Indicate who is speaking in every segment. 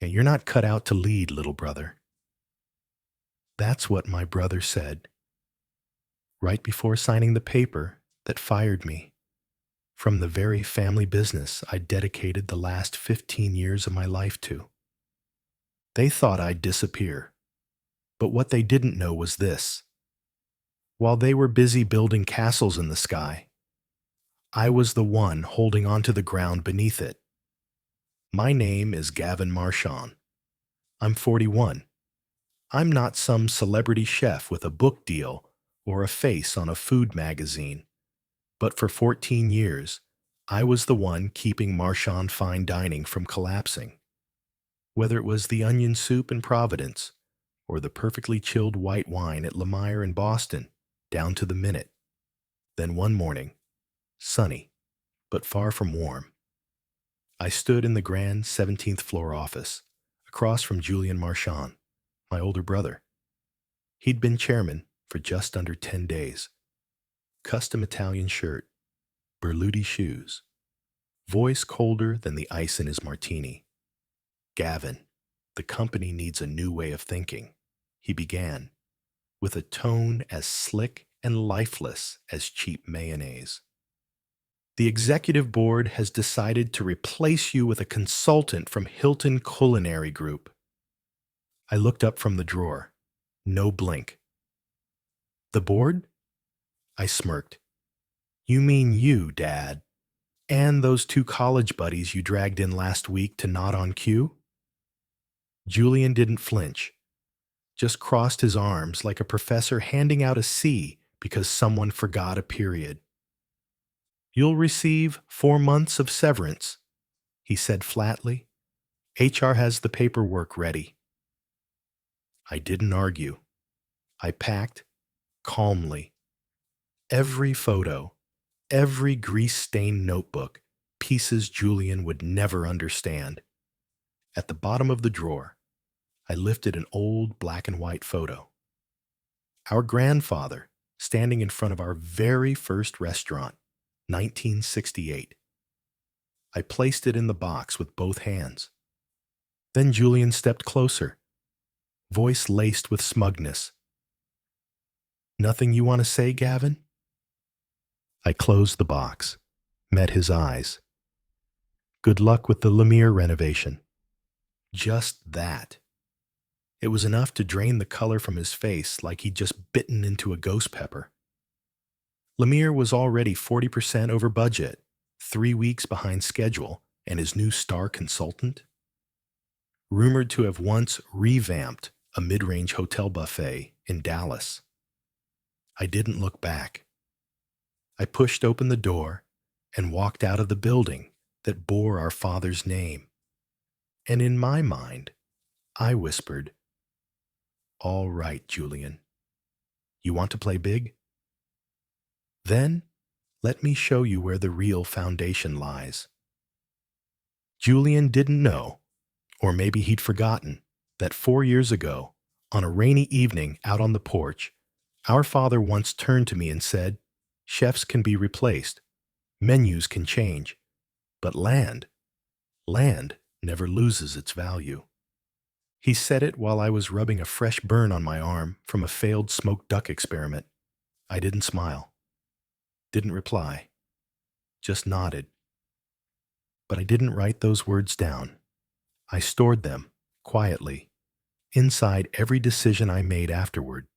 Speaker 1: And you're not cut out to lead, little brother. That's what my brother said right before signing the paper that fired me from the very family business I dedicated the last 15 years of my life to. They thought I'd disappear, but what they didn't know was this. While they were busy building castles in the sky, I was the one holding onto the ground beneath it. My name is Gavin Marchand. I'm 41. I'm not some celebrity chef with a book deal or a face on a food magazine. But for 14 years, I was the one keeping Marchand Fine Dining from collapsing. Whether it was the onion soup in Providence or the perfectly chilled white wine at Lemire in Boston, down to the minute. Then one morning, sunny, but far from warm, I stood in the grand 17th floor office, across from Julian Marchand, my older brother. He'd been chairman for just under 10 days. Custom Italian shirt, Berluti shoes, voice colder than the ice in his martini. Gavin, the company needs a new way of thinking, he began, with a tone as slick and lifeless as cheap mayonnaise. The executive board has decided to replace you with a consultant from Hilton Culinary Group. I looked up from the drawer. No blink. The board? I smirked. You mean you, Dad, and those two college buddies you dragged in last week to nod on cue? Julian didn't flinch, just crossed his arms like a professor handing out a C because someone forgot a period. You'll receive 4 months of severance, he said flatly. HR has the paperwork ready. I didn't argue. I packed, calmly. Every photo, every grease-stained notebook, pieces Julian would never understand. At the bottom of the drawer, I lifted an old black and white photo. Our grandfather standing in front of our very first restaurant, 1968. I placed it in the box with both hands. Then Julian stepped closer, voice laced with smugness. Nothing you want to say, Gavin? I closed the box, met his eyes. Good luck with the Lemire renovation. Just that. It was enough to drain the color from his face like he'd just bitten into a ghost pepper. Lemire was already 40% over budget, 3 weeks behind schedule, and his new star consultant? Rumored to have once revamped a mid-range hotel buffet in Dallas. I didn't look back. I pushed open the door and walked out of the building that bore our father's name. And in my mind, I whispered, "All right, Julian. You want to play big? Then let me show you where the real foundation lies." Julian didn't know, or maybe he'd forgotten, that 4 years ago, on a rainy evening out on the porch, our father once turned to me and said, "Chefs can be replaced, menus can change, but land never loses its value." He said it while I was rubbing a fresh burn on my arm from a failed smoked duck experiment. I didn't smile, didn't reply, just nodded. But I didn't write those words down. I stored them, quietly, inside every decision I made afterward.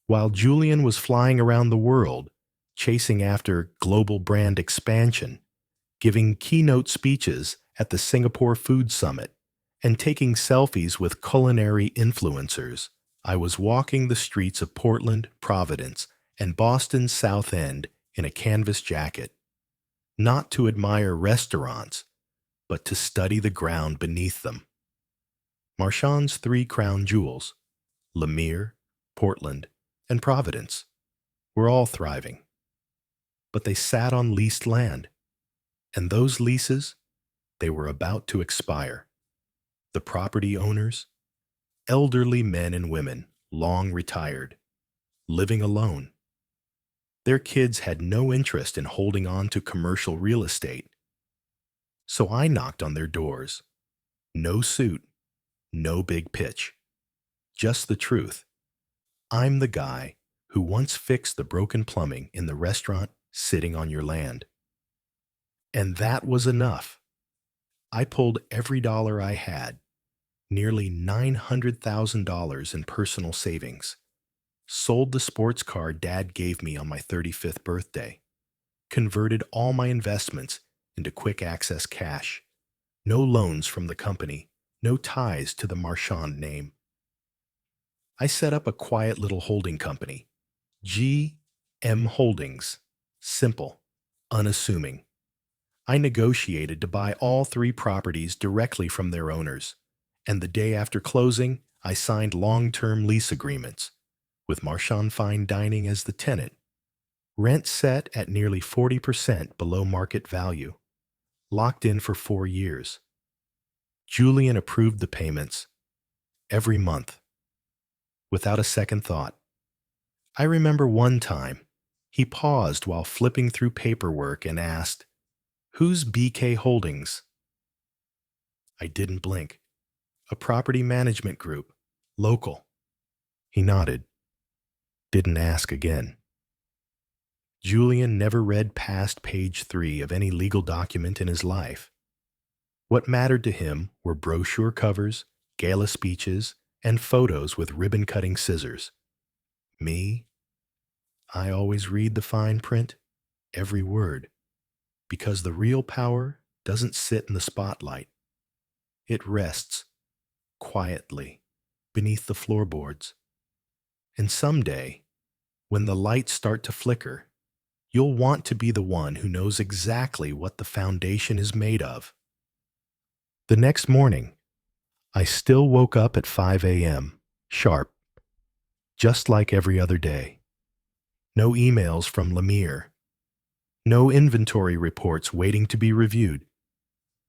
Speaker 1: While Julian was flying around the world, chasing after global brand expansion, giving keynote speeches at the Singapore Food Summit, and taking selfies with culinary influencers, I was walking the streets of Portland, Providence, and Boston's South End in a canvas jacket, not to admire restaurants, but to study the ground beneath them. Marchand's 3 crown jewels, Lemire, Portland, and Providence, were all thriving. But they sat on leased land, and those leases, they were about to expire. The property owners, elderly men and women, long retired, living alone. Their kids had no interest in holding on to commercial real estate. So I knocked on their doors, No suit, no big pitch. Just the truth. I'm the guy who once fixed the broken plumbing in the restaurant sitting on your land. And that was enough. I pulled every dollar I had, nearly $900,000 in personal savings, sold the sports car Dad gave me on my 35th birthday, converted all my investments into quick access cash, no loans from the company, no ties to the Marchand name. I set up a quiet little holding company, GM Holdings. Simple, unassuming. I negotiated to buy all three properties directly from their owners, and the day after closing, I signed long-term lease agreements, with Marchand Fine Dining as the tenant. Rent set at nearly 40% below market value, locked in for 4 years. Julian approved the payments every month, without a second thought. I remember one time, he paused while flipping through paperwork and asked, "Who's BK Holdings?" I didn't blink. "A property management group. Local." He nodded. Didn't ask again. Julian never read past page 3 of any legal document in his life. What mattered to him were brochure covers, gala speeches, and photos with ribbon-cutting scissors. Me? I always read the fine print, every word, because the real power doesn't sit in the spotlight. It rests, quietly, beneath the floorboards. And someday, when the lights start to flicker, you'll want to be the one who knows exactly what the foundation is made of. The next morning, I still woke up at 5 a.m., sharp, just like every other day. No emails from Lemire. No inventory reports waiting to be reviewed.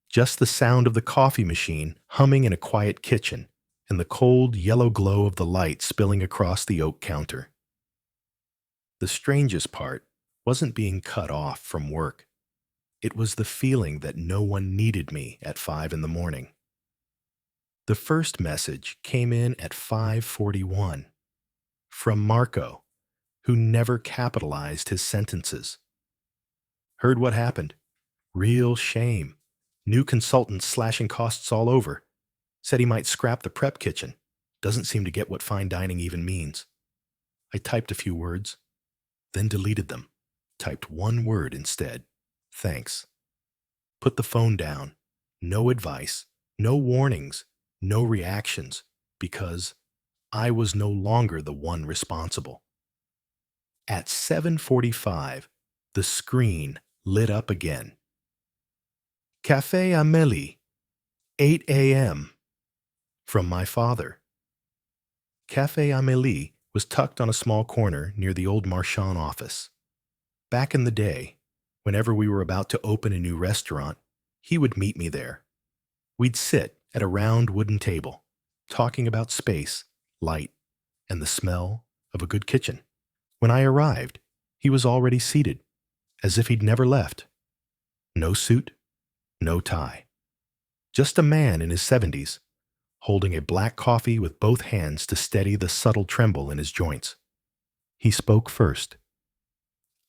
Speaker 1: Just the sound of the coffee machine humming in a quiet kitchen and the cold yellow glow of the light spilling across the oak counter. The strangest part wasn't being cut off from work. It was the feeling that no one needed me at 5 in the morning. The first message came in at 5:41 from Marco, who never capitalized his sentences. "Heard what happened. Real shame. New consultant slashing costs all over. Said he might scrap the prep kitchen. Doesn't seem to get what fine dining even means." I typed a few words, then deleted them. Typed one word instead. "Thanks." Put the phone down. No advice, no warnings, no reactions, because I was no longer the one responsible. At 7:45, the screen lit up again. "Café Amélie, 8 a.m." From my father. Café Amélie was tucked on a small corner near the old Marchand office. Back in the day, whenever we were about to open a new restaurant, he would meet me there. We'd sit at a round wooden table, talking about space, light, and the smell of a good kitchen. When I arrived, he was already seated, as if he'd never left. No suit, no tie. Just a man in his 70s, holding a black coffee with both hands to steady the subtle tremble in his joints. He spoke first,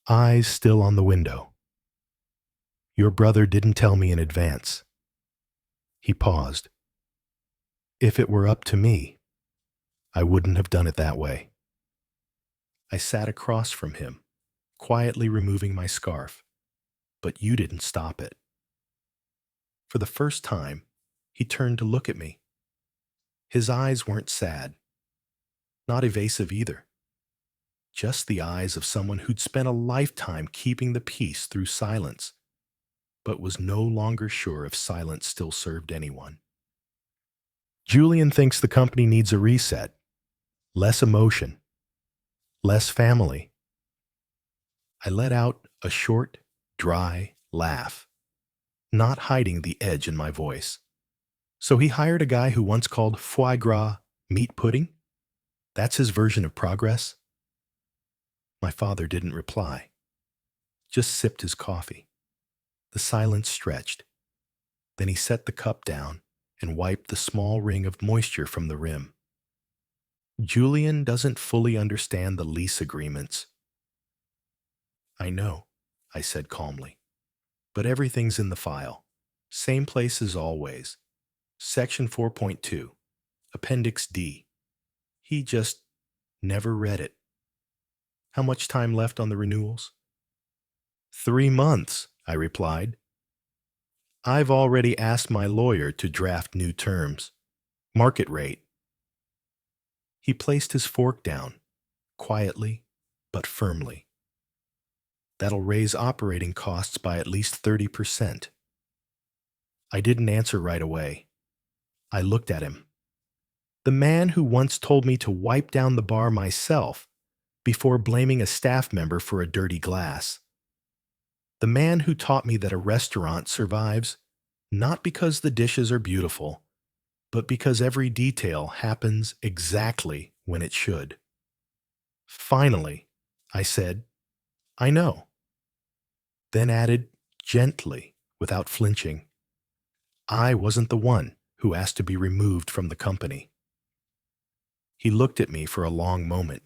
Speaker 1: eyes still on the window. "Your brother didn't tell me in advance." He paused. "If it were up to me, I wouldn't have done it that way." I sat across from him, quietly removing my scarf, but you didn't stop it. For the first time, he turned to look at me. His eyes weren't sad, not evasive either. Just the eyes of someone who'd spent a lifetime keeping the peace through silence, but was no longer sure if silence still served anyone. "Julian thinks the company needs a reset. Less emotion. Less family." I let out a short, dry laugh, not hiding the edge in my voice. "So he hired a guy who once called foie gras meat pudding? That's his version of progress?" My father didn't reply, just sipped his coffee. The silence stretched. Then he set the cup down and wiped the small ring of moisture from the rim. Julian doesn't fully understand the lease agreements. I know, I said calmly, but everything's in the file. Same place as always. Section 4.2, Appendix D. He just never read it. How much time left on the renewals? 3 months, I replied. I've already asked my lawyer to draft new terms. Market rate. He placed his fork down, quietly but firmly. That'll raise operating costs by at least 30%. I didn't answer right away. I looked at him. The man who once told me to wipe down the bar myself before blaming a staff member for a dirty glass. The man who taught me that a restaurant survives not because the dishes are beautiful, but because every detail happens exactly when it should. Finally, I said, I know. Then added, gently, without flinching, I wasn't the one who asked to be removed from the company. He looked at me for a long moment,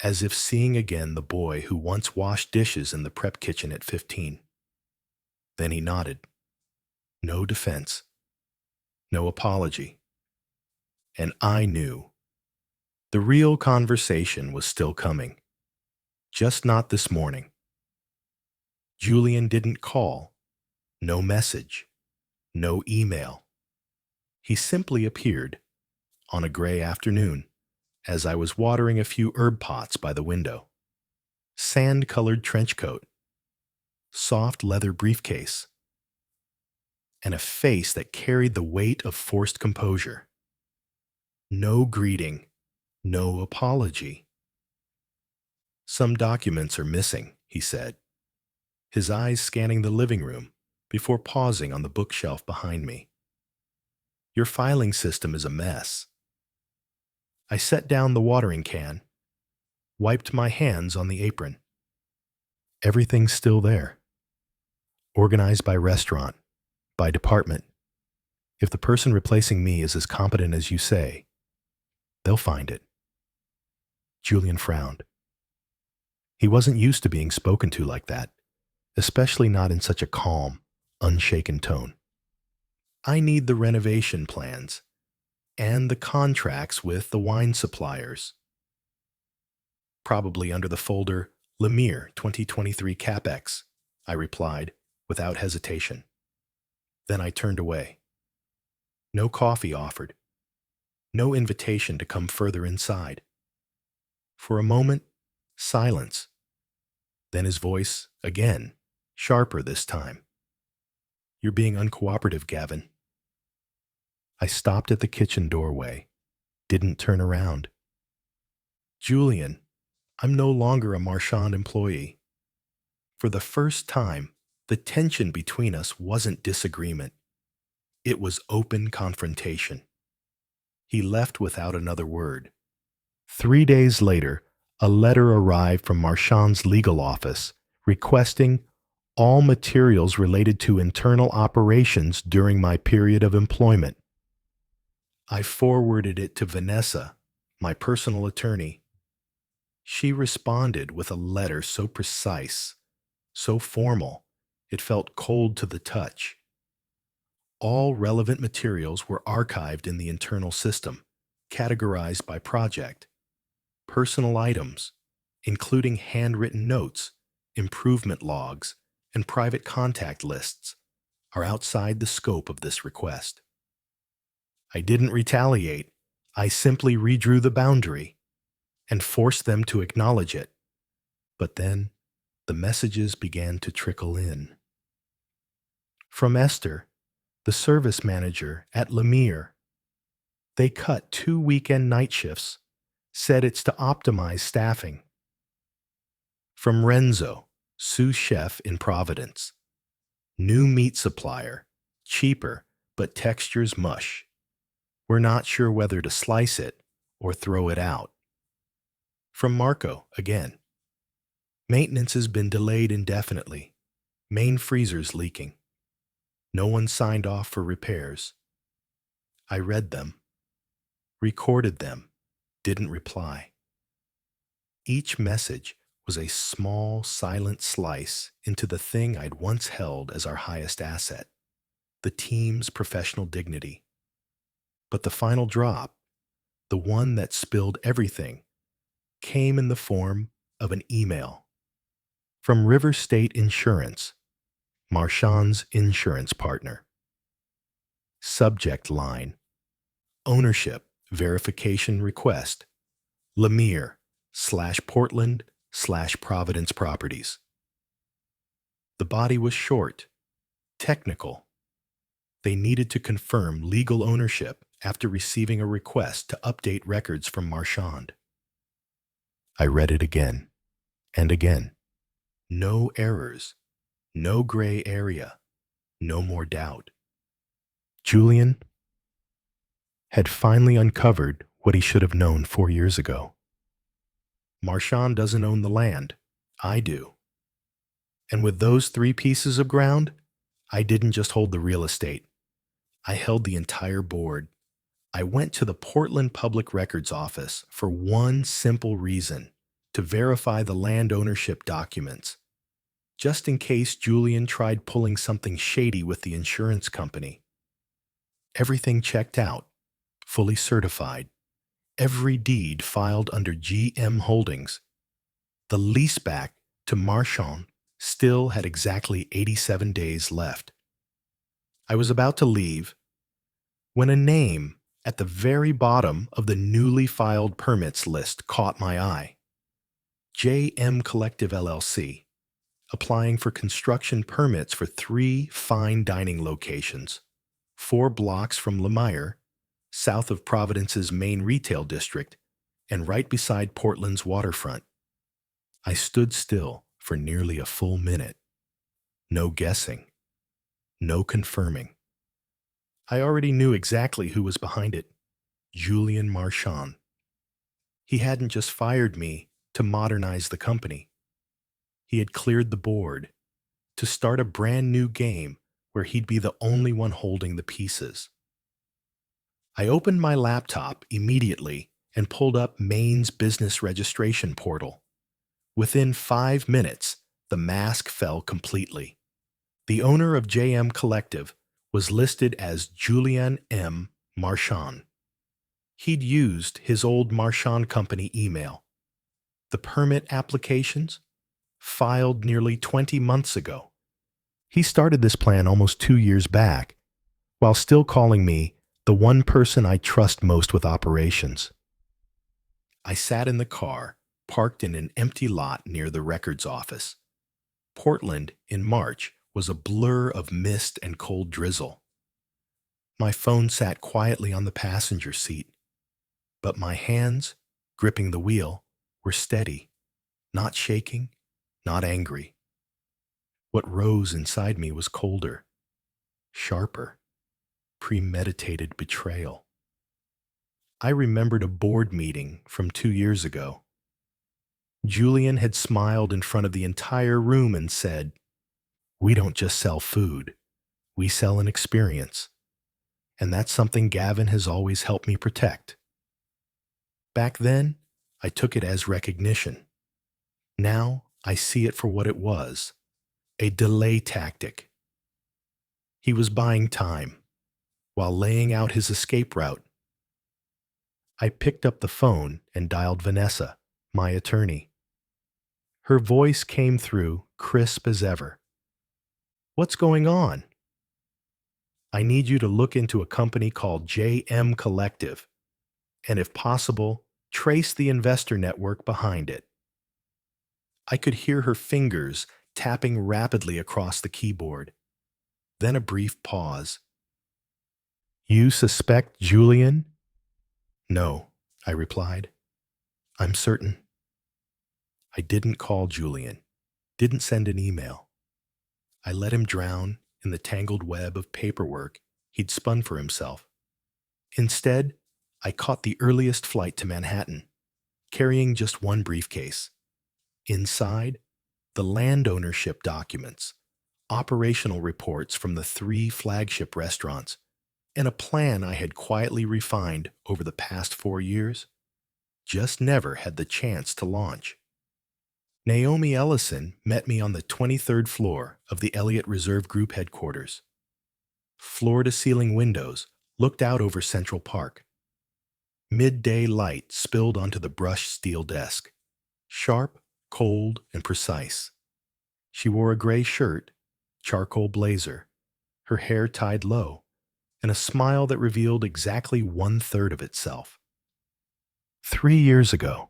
Speaker 1: as if seeing again the boy who once washed dishes in the prep kitchen at 15. Then he nodded. No defense. No apology. And I knew. The real conversation was still coming. Just not this morning. Julian didn't call. No message. No email. He simply appeared on a gray afternoon as I was watering a few herb pots by the window. Sand-colored trench coat, soft leather briefcase, and a face that carried the weight of forced composure. No greeting, no apology. Some documents are missing, he said, his eyes scanning the living room before pausing on the bookshelf behind me. Your filing system is a mess. I set down the watering can, wiped my hands on the apron. Everything's still there. Organized by restaurant, by department. If the person replacing me is as competent as you say, they'll find it. Julian frowned. He wasn't used to being spoken to like that, especially not in such a calm, unshaken tone. I need the renovation plans and the contracts with the wine suppliers. Probably under the folder Lemire 2023 CapEx, I replied without hesitation. Then I turned away. No coffee offered. No invitation to come further inside. For a moment, silence. Then his voice, again, sharper this time. You're being uncooperative, Gavin. I stopped at the kitchen doorway, didn't turn around. Julian, I'm no longer a Marchand employee. For the first time, the tension between us wasn't disagreement. It was open confrontation. He left without another word. 3 days later, a letter arrived from Marchand's legal office requesting all materials related to internal operations during my period of employment. I forwarded it to Vanessa, my personal attorney. She responded with a letter so precise, so formal, it felt cold to the touch. All relevant materials were archived in the internal system, categorized by project. Personal items, including handwritten notes, improvement logs, and private contact lists, are outside the scope of this request. I didn't retaliate. I simply redrew the boundary and forced them to acknowledge it. But then the messages began to trickle in. From Esther, the service manager at Lemire. They cut 2 weekend night shifts, said it's to optimize staffing. From Renzo, sous chef in Providence. New meat supplier, cheaper, but textures mush. We're not sure whether to slice it or throw it out. From Marco, again. Maintenance has been delayed indefinitely. Main freezer's leaking. No one signed off for repairs. I read them, recorded them, didn't reply. Each message was a small, silent slice into the thing I'd once held as our highest asset, the team's professional dignity. But the final drop, the one that spilled everything, came in the form of an email from River State Insurance, Marchand's insurance partner. Subject line: Ownership verification request, Lemire/Portland/Providence Properties. The body was short, technical. They needed to confirm legal ownership after receiving a request to update records from Marchand. I read it again and again. No errors, no gray area, no more doubt. Julian had finally uncovered what he should have known 4 years ago. Marchand doesn't own the land. I do. And with those 3 pieces of ground, I didn't just hold the real estate. I held the entire board. I went to the Portland Public Records Office for one simple reason: to verify the land ownership documents, just in case Julian tried pulling something shady with the insurance company. Everything checked out, fully certified. Every deed filed under GM Holdings. The leaseback to Marchand still had exactly 87 days left. I was about to leave when a name at the very bottom of the newly filed permits list caught my eye. JM Collective LLC, applying for construction permits for 3 fine dining locations, 4 blocks from Lemire, south of Providence's main retail district, and right beside Portland's waterfront. I stood still for nearly a full minute. No guessing. No confirming. I already knew exactly who was behind it: Julian Marchand. He hadn't just fired me to modernize the company. He had cleared the board to start a brand new game where he'd be the only one holding the pieces. I opened my laptop immediately and pulled up Maine's business registration portal. Within 5 minutes, the mask fell completely. The owner of JM Collective was listed as Julian M. Marchand. He'd used his old Marchand Company email. The permit applications? Filed nearly 20 months ago. He started this plan almost 2 years back, while still calling me the one person I trust most with operations. I sat in the car, parked in an empty lot near the records office. Portland, in March, was a blur of mist and cold drizzle. My phone sat quietly on the passenger seat, but my hands, gripping the wheel, were steady, not shaking, not angry. What rose inside me was colder, sharper, premeditated betrayal. I remembered a board meeting from 2 years ago. Julian had smiled in front of the entire room and said, "We don't just sell food, we sell an experience. And that's something Gavin has always helped me protect." Back then, I took it as recognition. Now, I see it for what it was: a delay tactic. He was buying time while laying out his escape route. I picked up the phone and dialed Vanessa, my attorney. Her voice came through crisp as ever. "What's going on?" "I need you to look into a company called JM Collective, and if possible, trace the investor network behind it." I could hear her fingers tapping rapidly across the keyboard. Then a brief pause. "You suspect Julian?" "No," I replied. "I'm certain." I didn't call Julian, didn't send an email. I let him drown in the tangled web of paperwork he'd spun for himself. Instead, I caught the earliest flight to Manhattan, carrying just one briefcase. Inside, the land ownership documents, operational reports from the 3 flagship restaurants, and a plan I had quietly refined over the past 4 years just never had the chance to launch. Naomi Ellison met me on the 23rd floor of the Elliott Reserve Group headquarters. Floor-to-ceiling windows looked out over Central Park. Midday light spilled onto the brushed steel desk, sharp, cold, and precise. She wore a gray shirt, charcoal blazer, her hair tied low, and a smile that revealed exactly 1/3 of itself. 3 years ago,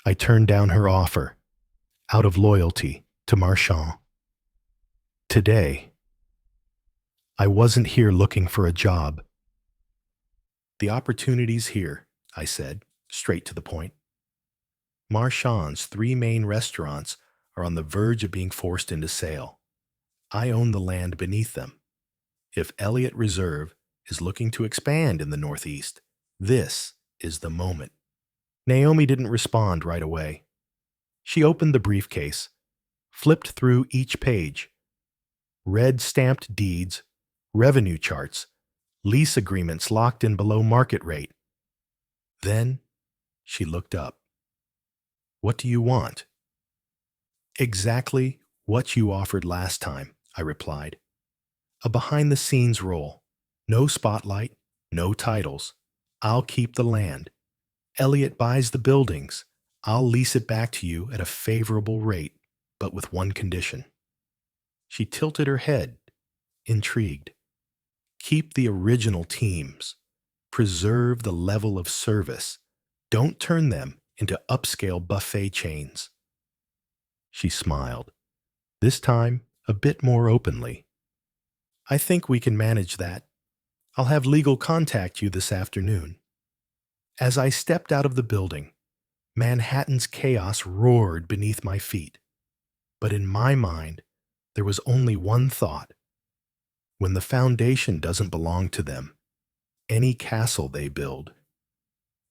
Speaker 1: I turned down her offer out of loyalty to Marchand. Today, I wasn't here looking for a job. The opportunity's here, I said, straight to the point. Marchand's 3 main restaurants are on the verge of being forced into sale. I own the land beneath them. If Elliott Reserve is looking to expand in the Northeast, this is the moment. Naomi didn't respond right away. She opened the briefcase, flipped through each page, read stamped deeds, revenue charts, lease agreements locked in below market rate. Then she looked up. "What do you want?" "Exactly what you offered last time," I replied. "A behind-the-scenes role. No spotlight, no titles. I'll keep the land. Elliott buys the buildings. I'll lease it back to you at a favorable rate, but with one condition." She tilted her head, intrigued. "Keep the original teams. Preserve the level of service. Don't turn them into upscale buffet chains." She smiled, this time a bit more openly. "I think we can manage that. I'll have legal contact you this afternoon." As I stepped out of the building, Manhattan's chaos roared beneath my feet. But in my mind, there was only one thought. When the foundation doesn't belong to them, any castle they build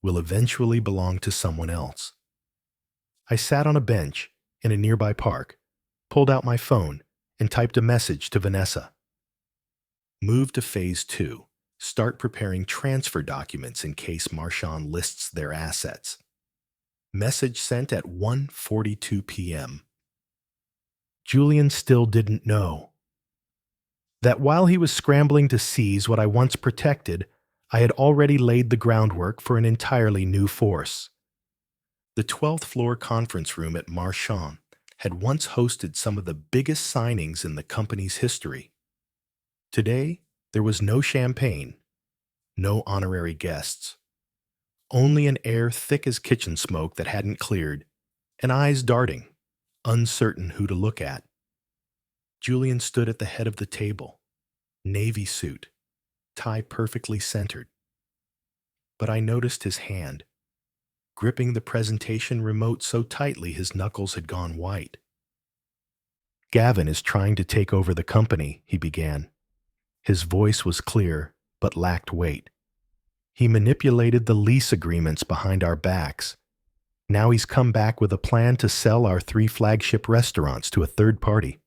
Speaker 1: will eventually belong to someone else. I sat on a bench in a nearby park, pulled out my phone, and typed a message to Vanessa. "Move to phase 2. Start preparing transfer documents in case Marchand lists their assets." Message sent at 1:42 p.m. Julian still didn't know that while he was scrambling to seize what I once protected, I had already laid the groundwork for an entirely new force. The 12th floor conference room at Marchand had once hosted some of the biggest signings in the company's history. Today, there was no champagne, no honorary guests, only an air thick as kitchen smoke that hadn't cleared, and eyes darting, uncertain who to look at. Julian stood at the head of the table, navy suit, tie perfectly centered. But I noticed his hand, gripping the presentation remote so tightly his knuckles had gone white. "Gavin is trying to take over the company," he began. His voice was clear, but lacked weight. "He manipulated the lease agreements behind our backs. Now he's come back with a plan to sell our 3 flagship restaurants to a third party.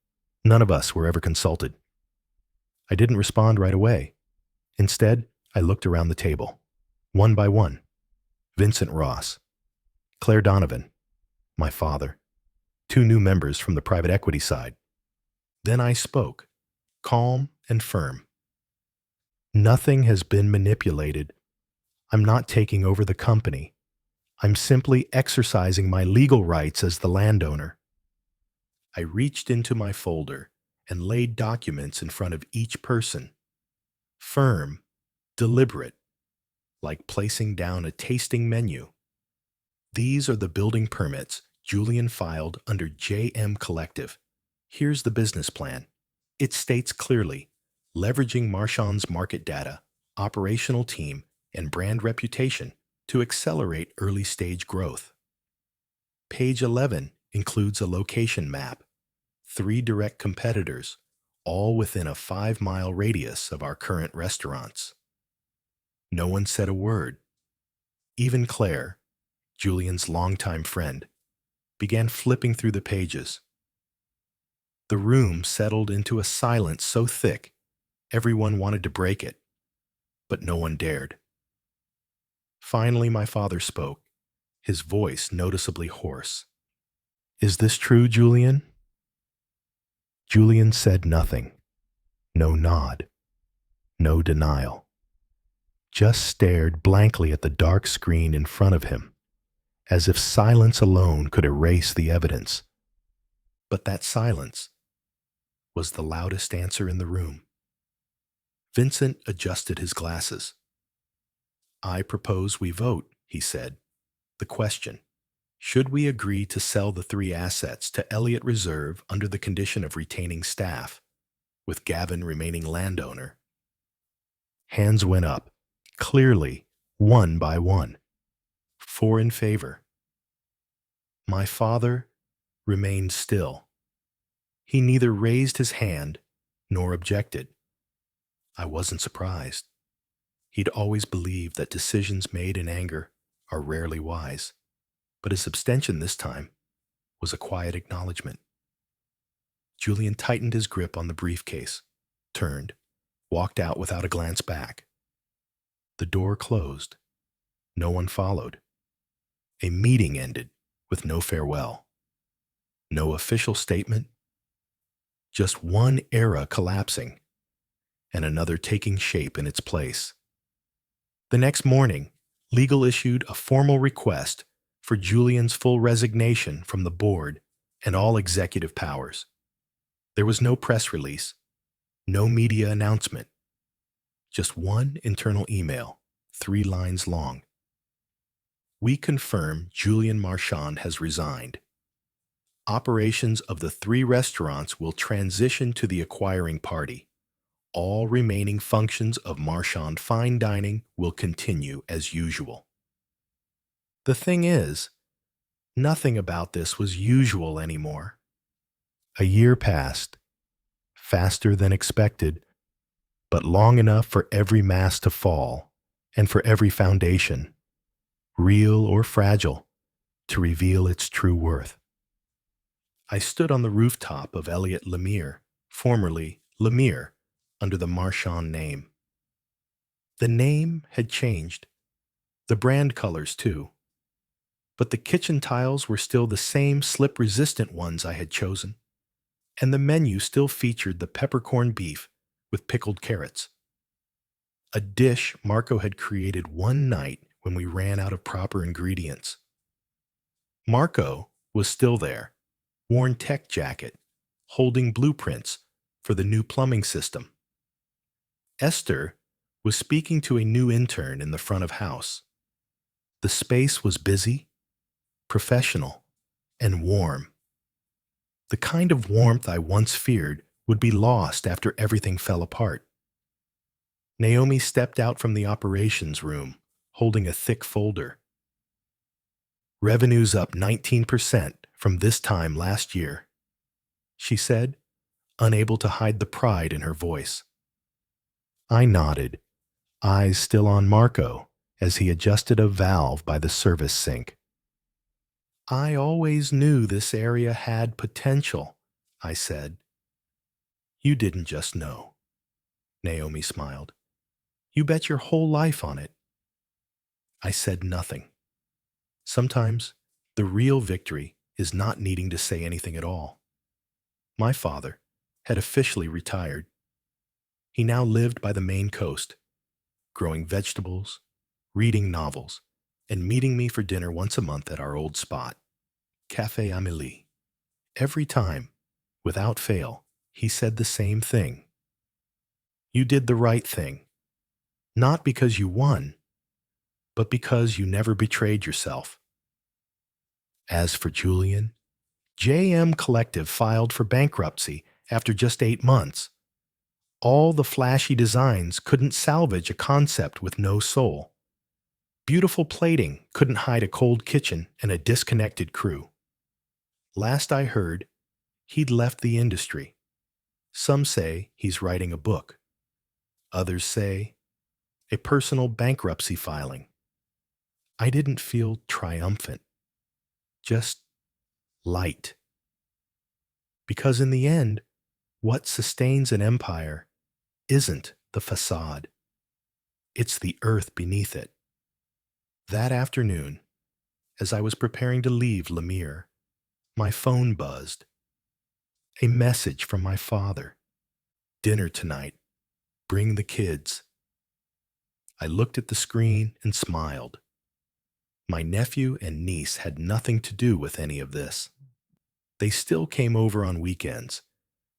Speaker 1: None of us were ever consulted." I didn't respond right away. Instead, I looked around the table. One by one. Vincent Ross, Claire Donovan, my father, 2 new members from the private equity side. Then I spoke, calm and firm. "Nothing has been manipulated. I'm not taking over the company. I'm simply exercising my legal rights as the landowner." I reached into my folder and laid documents in front of each person. Firm, deliberate, like placing down a tasting menu. "These are the building permits Julian filed under JM Collective. Here's the business plan. It states clearly, leveraging Marchand's market data, operational team, and brand reputation to accelerate early-stage growth." Page 11 includes a location map, 3 direct competitors, all within a 5-mile radius of our current restaurants. No one said a word. Even Claire, Julian's longtime friend, began flipping through the pages. The room settled into a silence so thick, everyone wanted to break it. but no one dared. Finally, my father spoke, his voice noticeably hoarse. "Is this true, Julian?" Julian said nothing. No nod. No denial. Just stared blankly at the dark screen in front of him, as if silence alone could erase the evidence. But that silence was the loudest answer in the room. Vincent adjusted his glasses. "I propose we vote," he said. "The question: should we agree to sell the 3 assets to Elliott Reserve under the condition of retaining staff, with Gavin remaining landowner?" Hands went up, clearly, one by one. 4 in favor. My father remained still. He neither raised his hand nor objected. I wasn't surprised. He'd always believed that decisions made in anger are rarely wise, but his abstention this time was a quiet acknowledgement. Julian tightened his grip on the briefcase, turned, walked out without a glance back. The door closed. No one followed. A meeting ended with no farewell. No official statement. Just one era collapsing and another taking shape in its place. The next morning, legal issued a formal request for Julian's full resignation from the board and all executive powers. There was no press release, no media announcement, just one internal email, 3 lines long. "We confirm Julian Marchand has resigned. Operations of the 3 restaurants will transition to the acquiring party. All remaining functions of Marchand Fine Dining will continue as usual." The thing is, nothing about this was usual anymore. A year passed, faster than expected, but long enough for every mast to fall and for every foundation, real or fragile, to reveal its true worth. I stood on the rooftop of Elliott Lemire, formerly Lemire, under the Marchand name. The name had changed, the brand colors too, but the kitchen tiles were still the same slip-resistant ones I had chosen, and the menu still featured the peppercorn beef with pickled carrots. A dish Marco had created one night when we ran out of proper ingredients. Marco was still there, worn tech jacket, holding blueprints for the new plumbing system. Esther was speaking to a new intern in the front of house. The space was busy, professional, and warm. The kind of warmth I once feared would be lost after everything fell apart. Naomi stepped out from the operations room, holding a thick folder. "Revenue's up 19% from this time last year," she said, unable to hide the pride in her voice. I nodded, eyes still on Marco as he adjusted a valve by the service sink. "I always knew this area had potential," I said. "You didn't just know," Naomi smiled. "You bet your whole life on it." I said nothing. Sometimes the real victory is not needing to say anything at all. My father had officially retired. He now lived by the Maine coast, growing vegetables, reading novels, and meeting me for dinner once a month at our old spot, Café Amélie. Every time, without fail, he said the same thing. "You did the right thing, not because you won, but because you never betrayed yourself." As for Julian, JM Collective filed for bankruptcy after just 8 months. All the flashy designs couldn't salvage a concept with no soul. Beautiful plating couldn't hide a cold kitchen and a disconnected crew. Last I heard, he'd left the industry. Some say he's writing a book. Others say a personal bankruptcy filing. I didn't feel triumphant, just light. Because in the end, what sustains an empire isn't the facade. It's the earth beneath it. That afternoon, as I was preparing to leave Lemire, my phone buzzed. A message from my father. Dinner tonight. Bring the kids. I looked at the screen and smiled. My nephew and niece had nothing to do with any of this. They still came over on weekends,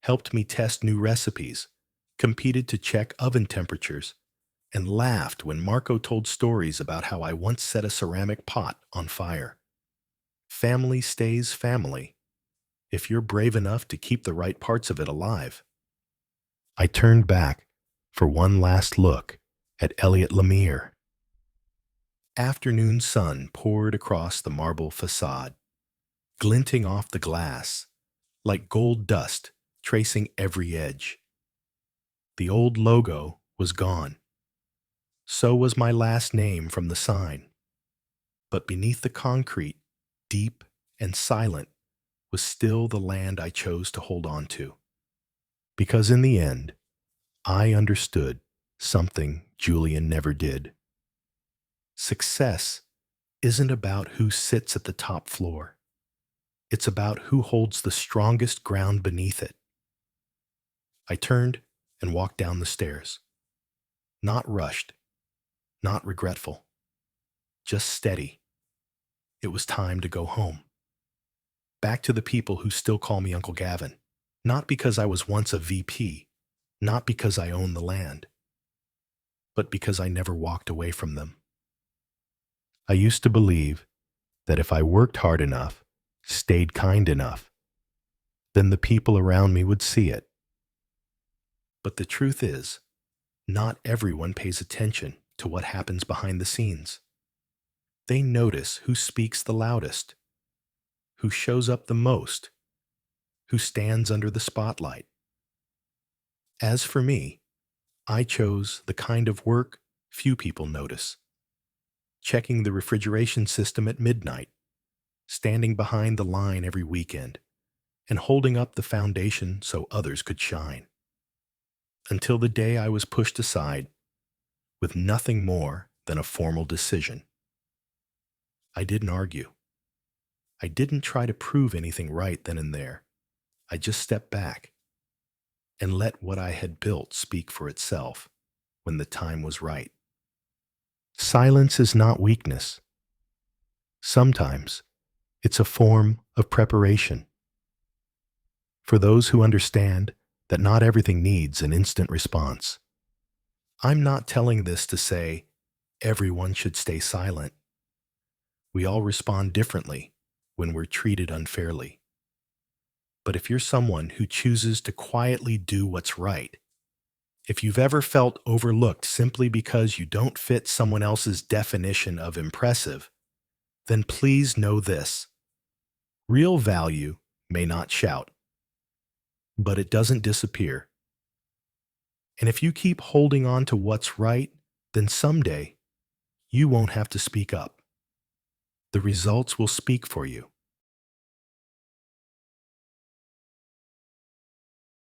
Speaker 1: helped me test new recipes, competed to check oven temperatures, and laughed when Marco told stories about how I once set a ceramic pot on fire. Family stays family if you're brave enough to keep the right parts of it alive. I turned back for one last look at Elliot Lemire. Afternoon sun poured across the marble facade, glinting off the glass like gold dust tracing every edge. The old logo was gone. So was my last name from the sign. But beneath the concrete, deep and silent, was still the land I chose to hold on to. Because in the end, I understood something Julian never did. Success isn't about who sits at the top floor. It's about who holds the strongest ground beneath it. I turned and walked down the stairs. Not rushed, not regretful, just steady. It was time to go home. Back to the people who still call me Uncle Gavin. Not because I was once a VP, not because I own the land, but because I never walked away from them. I used to believe that if I worked hard enough, stayed kind enough, then the people around me would see it. But the truth is, not everyone pays attention to what happens behind the scenes. They notice who speaks the loudest, who shows up the most, who stands under the spotlight. As for me, I chose the kind of work few people notice. Checking the refrigeration system at midnight, standing behind the line every weekend, and holding up the foundation so others could shine. Until the day I was pushed aside with nothing more than a formal decision. I didn't argue. I didn't try to prove anything right then and there. I just stepped back and let what I had built speak for itself when the time was right. Silence is not weakness. Sometimes it's a form of preparation. For those who understand that not everything needs an instant response, I'm not telling this to say everyone should stay silent. We all respond differently when we're treated unfairly. But if you're someone who chooses to quietly do what's right, if you've ever felt overlooked simply because you don't fit someone else's definition of impressive, then please know this. Real value may not shout, but it doesn't disappear. And if you keep holding on to what's right, then someday you won't have to speak up. The results will speak for you.